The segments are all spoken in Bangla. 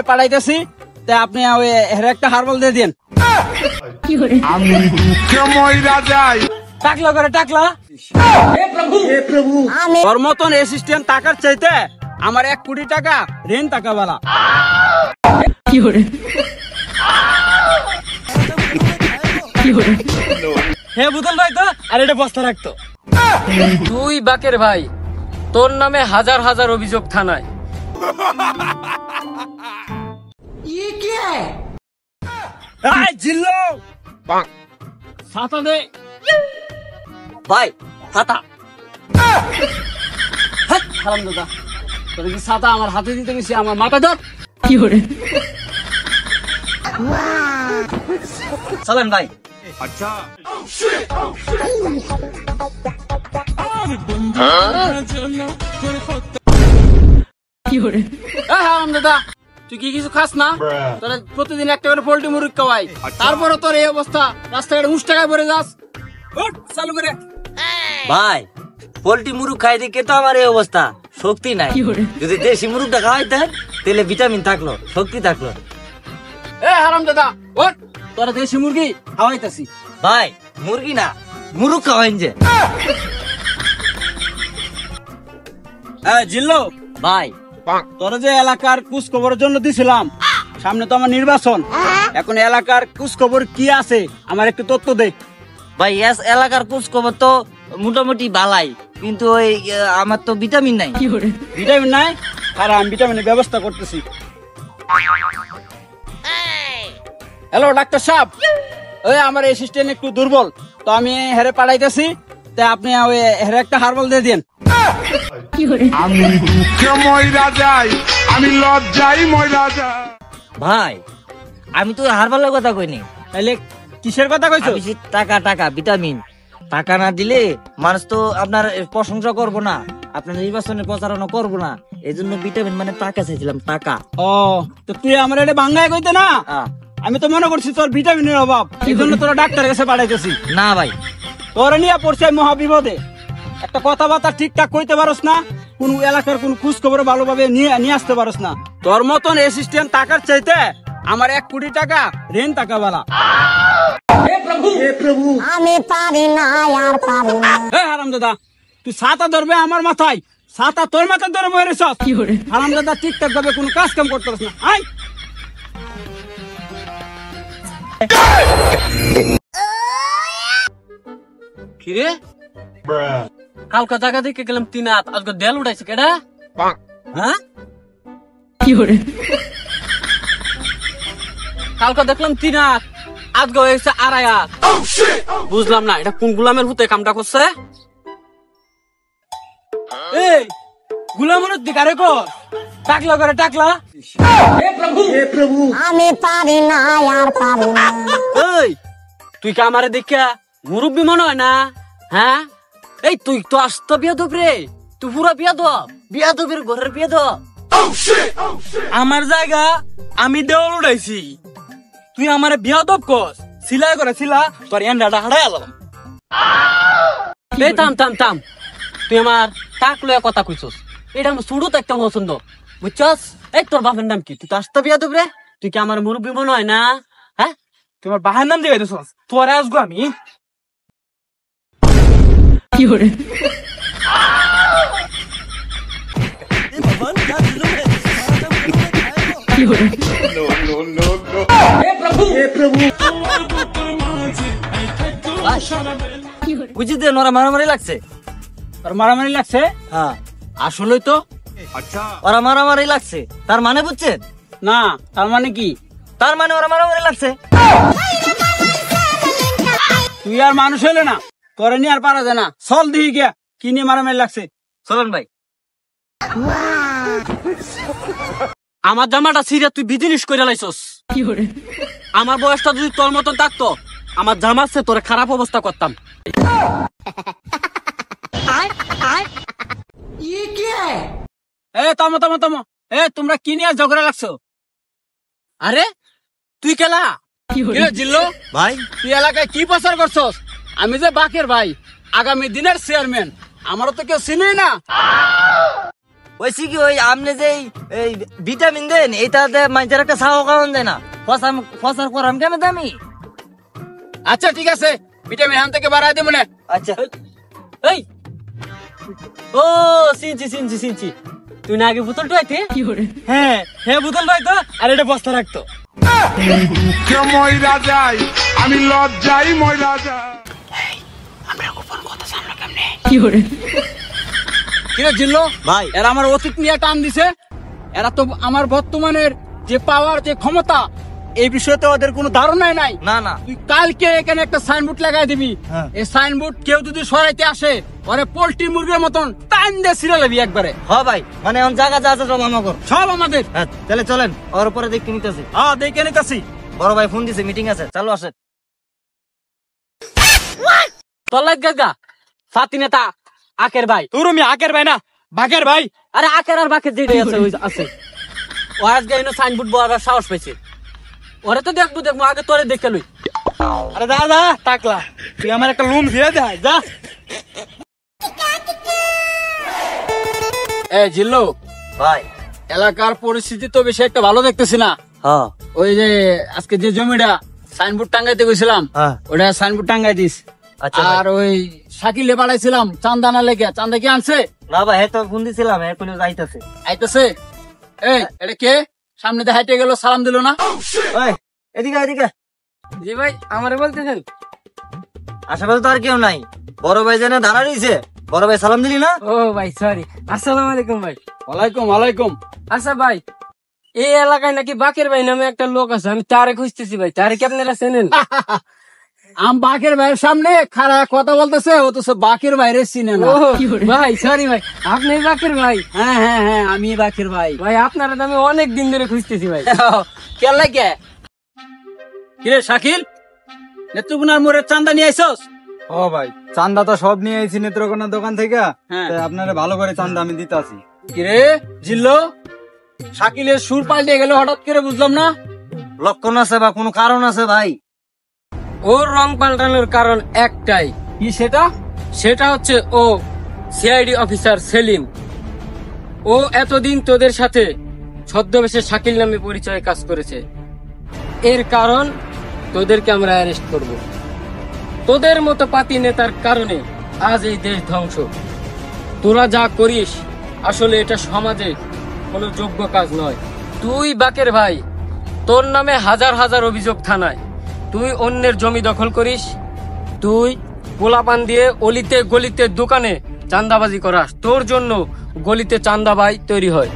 পাঠাইতেছি, আপনি একটা হারবল দিয়ে দিন। টাকলা করে টাকলা তোর মতন অ্যাসিস্ট্যান্ট টাকার চাইতে আমার 1 কোটি টাকা ঋণ টাকা বালা। হ্যাঁ বুতল ভাই তো, আর এটা বস্তা রাখতো। তুই বাকের ভাই, তোর নামে হাজার হাজার অভিযোগ থানায়। জিল্লো ছাতা দে ভাই, ছাতা। হারাম দাদা, তোর কি ছাতা আমার হাতে দিতে গেছি, আমার মাথা ধর। কি করে চলেন ভাই। আচ্ছা কি করে হারাম দাদা, তুই কি কিছু খাস না? তোর প্রতিদিন একটা করে পোল্ট্রি মুরগি খাওয়াই, তারপরে তোর এই অবস্থা, রাস্তাঘাটে 19 টাকায় পড়ে যাস। চালু করে ভাই, পোল্ট্রি মুরগ খাই দিকে তো আমার এই অবস্থা, শক্তি নাই। যদি দেশি মুরগটা খাওয়াইতেন তাহলে ভিটামিন থাকলো, শক্তি থাকলো। হারাম দাদা, ওঠ, তোরা দেশি মুরগি খাওয়াইতাছি। ভাই মুরগি না, মুরগ খাওয়াইন যে। জিল্লো ভাই, তোরা যে এলাকার খোঁজ খবরের জন্য দিছিলাম, সামনে তো আমার নির্বাচন, এখন এলাকার খোঁজ খবর কি আছে আমার একটু তথ্য দে। ভাই এলাকার খোঁজ খবর তো মোটামুটি ভালাই, কিন্তু ওই আমার তো ভিটামিন নাই। ভিটামিন নাই? আর আমি ভিটামিনের ব্যবস্থা করতেছি। হ্যালো ডাক্তার সাহেব, ওই আমার অ্যাসিস্ট্যান্ট একটু দুর্বল, তো আমি হেরে পাঠাইতেছি, আপনি ওই হেরে একটা হারবল দিয়ে দিন। আমি দুঃখে ময়রা যাই, আমি লজ্জাই ময়রা যাই। ভাই আমি তো হারবালের কথা কইনি। তাহলে কিসের কথা কইছো? টাকা টাকা ভিটামিন। টাকা না দিলে মানুষ তো আপনার প্রশংসা করবো না, আপনার নির্বাচনে প্রচারণা করবো না, এই জন্য ভিটামিন মানে টাকা চাইছিলাম, টাকা। ও, তো তুই আমার এটা বাংলায় কইতে না? আমি তো মনে করছি তোর ভিটামিনের অভাব, এই জন্য তোরা ডাক্তারের কাছে পাঠাইতেছি। না ভাই, তোরা নিয়ে পড়ছে মহাবিপদে, একটা কথাবার্তা ঠিকঠাক কইতে পারস না, কোন এলাকার কোন খোঁজ খবর ভালোভাবে নিয়ে আসতে পারস না। তোর মতন অ্যাসিস্ট্যান্ট টাকার চাইতে আমার 1 কোটি টাকা ঋণ টাকা বালা। আমি পারি না আর পারি না। হারাম দাদা, তুই ছাতা ধরবে আমার মাথায়, ছাতা তোর মাথায় ধরে বয়ে রেছস। হারাম দাদা, ঠিকঠাক ভাবে কোন কাজ কাম করতে পারস না। আয় কিরে কালকা জায়গা দেখে গেলাম 3 হাত, আজকে দেল উঠাইছে কেডা? হ্যাঁ কালকা দেখলাম 3 হাত, আজকে হয়েছে 2.5 হাত। বুঝলাম না এটা কোন গুলামের হুতে কামটা করছে। এই গুলামের দিকারে কর, টাকলা করে টাকলা। আমি পারি না আর পারি না। এই তুই কি আমারে দেখা মুরব্বী মনে হয় না? হ্যাঁ, এই তুই তো আসতো বিয়াদব রে, তুই পুরা বিয়াদব, বিয়াদবের ঘরের বিয়াদব। আমার জায়গা আমি দেওয়াল উঠাইছি, তুই আমার বিয়াদব কস, সিলাই করে সিলা তোর এন্ডাটা হারাই আলাম। এই থাম থাম থাম, তুই আমার টাক লয়া কথা কইছস, এটা আমার শুরু তো একটা পছন্দ, বুঝছস? এই তোর বাপের নাম কি? তুই তো আসতো বিয়াদব রে, তুই কি আমার মুরব্বী মনে হয় না? হ্যাঁ, তোমার বাহার নাম দিয়ে দিছস, তোরে আসবো আমি। বুঝিতে ওরা মারামারি লাগছে। তোর মারামারি লাগছে? হ্যাঁ আসলেই তো। ওরা মারামারি লাগছে, তার মানে বুঝছেন না? তার মানে কি? তার মানে ওরা মারামারি লাগছে। তুই আর মানুষ হইলে না, তোরে নিয়ে আর পারা যায় না। চল দিই গিয়া কি নিয়ে মারামারি লাগছে। চলেন ভাই। আমার জামাটা ছিঁড়ে তুই বিজিনিস করে লাইছস। আমার বয়সটা যদি তোর মতন থাকতো, আমার জামার তোরে খারাপ অবস্থা করতাম। থামো থামো থামো, তোমরা কি নিয়ে ঝগড়া লাগছো? আরে তুই কেলা জিল্লো ভাই, তুই এলাকায় কি প্রচার করছস? আমি যে বাকের ভাই, আগামী দিনের চেয়ারম্যান, আমারও তো কেউ চিনি না। ওইসি কি ওই আপনি যে এই ভিটামিন দেন এইটাতে মানুষের একটা ছাও কারণ দেয় না ফসার করাম কেমন দামি। আচ্ছা ঠিক আছে, ভিটামিন হান থেকে বাড়াই দেবো না। আচ্ছা এই ও চিনছি তুই না আগে বোতলটা আইতে? হ্যাঁ হ্যাঁ বোতলটা আইতো আর এটা বস্তা রাখতো। আমি দুঃখে ময়রা যাই, আমি লজ্জাই ময়রা যাই। কিরে জিল্লো ভাই এরা আমার অতীত নিয়ে টান দিছে, এরা তো আমার বর্তমানের যে পাওয়ার যে ক্ষমতা এই বিষয়ে তো ওদের কোনো ধারণাই নাই। না না তুই কালকে এখানে একটা সাইনবোর্ড লাগাই দিবি, হ্যাঁ। এই সাইনবোর্ড কেউ যদি সরাইতে আসে ওরে পোল্ট্রি মুরগির মতন টাইম দিয়ে ছিঁড়ে নেবি একবারে। হ ভাই মানে এখন জায়গা যা আছে সব আমাকে। সব আমাদের। হ্যাঁ তাহলে চলেন ওর উপরে দেখতে নিতেছি। হ্যাঁ দেখে নিতেছি। বড় ভাই ফোন দিছে, মিটিং আছে, চালু আসেন। তল্লাক গাগা ফাতি নেতা আকের ভাই। তোর আমি আকের ভাই না বাঘের ভাই। আরে আকের আর বাকের যেটাই আছে ওই আছে। ও আজকে এনে সাইনবোর্ড বড় সাহস পাইছে। ওরে তো দেখবো আগে তোরে দেখে লই। আরে দাদা টাকলা তুই আমার একটা লুম দিয়ে দে যা। এ জিল্লু ভাই এলাকার পরিস্থিতি তো বেশি একটা ভালো দেখতেছি না। হ্যাঁ ওই যে আজকে যে জমিটা সাইনবোর্ড টাঙ্গাইতে গেছিলাম হ্যাঁ ওটা সাইনবোর্ড টাঙ্গাই দিস। আচ্ছা ভাই। আর ওই শাকিলে বাড়াইছিলাম চান্দানা লেগে, চান্দা কি আনছে? না ভাই হ্যাঁ তো ফোন দিছিলাম, হ্যাঁ কোনো যাইতেছে। আইতেছে। এই এটা কে সামনে দিয়ে হাইটে গেল, সালাম দিল না? ওই এদিকে এদিকে। জি ভাই আমারে বলতেছেন? আশেপাশে তো আর কেউ নাই, বড় ভাই যেন দাঁড়া রয়েছে। বড় ভাই সালাম দিলি না? ও ভাই সরি। আসসালামু আলাইকুম ভাই। ওয়ালাইকুম ওয়ালাইকুম। আচ্ছা ভাই এই এলাকায় নাকি বাকের ভাই নামে একটা লোক আছে, আমি তারে খুঁজতেছি ভাই। তারে কি আপনারা চেনেন? আম বাকের ভাইয়ের সামনে খারাপ কথা বলতেছে, ও তো বাকের বাইরে চিনে না। ও ভাই সরি ভাই, আপনি বাকের ভাই? হ্যাঁ হ্যাঁ হ্যাঁ আমি বাকের ভাই। ভাই আপনারা তো আমি অনেক দিন ধরে খুঁজতেছি ভাই। কে লাগে? কিরে শাকিল, নেত্রকোনার মোড়ের চান্দা নিয়ে আইসস? ও ভাই চান্দা তো সব নিয়ে আইছি নেত্রকোনার দোকান থেকে। হ্যাঁ। তাই আপনারা ভালো করে চান্দা আমি দিতাছি। কিরে জিল্লো, শাকিলের সুর পাল্টে গেল হঠাৎ করে, বুঝলাম না। লক্ষণ আছে বা কোনো কারণ আছে ভাই? ওর রং পাল্টানোর কারণ একটাই, কি সেটা? সেটা হচ্ছে ও সিআইডি অফিসার সেলিম। ও এতদিন তোদের সাথে ছদ্মবেশে শাকিল নামে পরিচয়ে কাজ করেছে। এর কারণ তোদেরকে আমরা অ্যারেস্ট করব। তোদের মতো পাতি নেতার কারণে আজ এই দেশ ধ্বংস। তোরা যা করিস আসলে এটা সমাজে কোনো যোগ্য কাজ নয়। তুই বাকের ভাই, তোর নামে হাজার হাজার অভিযোগ থানায়। তুই অন্যের জমি দখল করিস, তুই পোলাপান দিয়ে অলিতে গলিতে দোকানে চাঁদাবাজি করাস, তোর জন্য গলিতে চাঁদাবাই তৈরি হয়।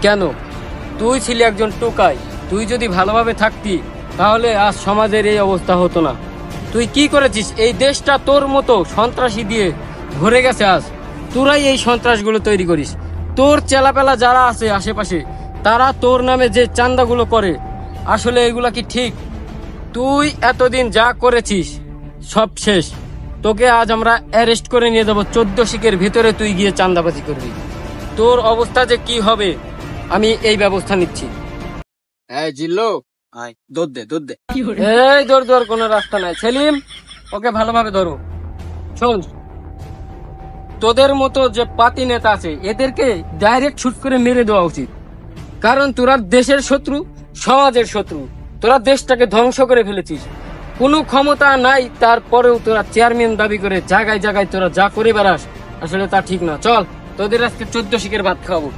কেন? তুই ছিলি একজন টোকাই। তুই যদি ভালোভাবে থাকতি তাহলে আজ সমাজের এই অবস্থা হতো না। তুই কি করেছিস? এই দেশটা তোর মতো সন্ত্রাসী দিয়ে ভরে গেছে। আজ তোরাই এই সন্ত্রাসগুলো তৈরি করিস। তোর চেলাপেলা যারা আছে আশেপাশে তারা তোর নামে যে চাঁদাগুলো করে, আসলে এগুলা কি ঠিক? তুই এতদিন যা করেছিস সব শেষ। তোকে আজ আমরা অ্যারেস্ট করে নিয়ে যাবো 14 শিকের ভিতরে। তুই গিয়ে চাঁদাবাজি করবি, তোর অবস্থা যে কি হবে আমি এই ব্যবস্থা নিচ্ছি। এই জিল্লো দুধ দে দুধ দে। এই দৌড় কোনো রাস্তা নাই। সেলিম ওকে ভালোভাবে ধরো। শোন, তোদের মতো যে পাতি নেতা আছে এদেরকে ডাইরেক্ট শুট করে মেরে দেওয়া উচিত। কারণ তোরা দেশের শত্রু, সমাজের শত্রু। তোরা দেশটাকে ধ্বংস করে ফেলেছিস। কোনো ক্ষমতা নাই, তারপরেও তোরা চেয়ারম্যান দাবি করে জায়গায় জায়গায় তোরা যা করে বেড়াস, আসলে তা ঠিক না। চল তোদের আজকে 14 শিকের ভাত খাওয়াবো।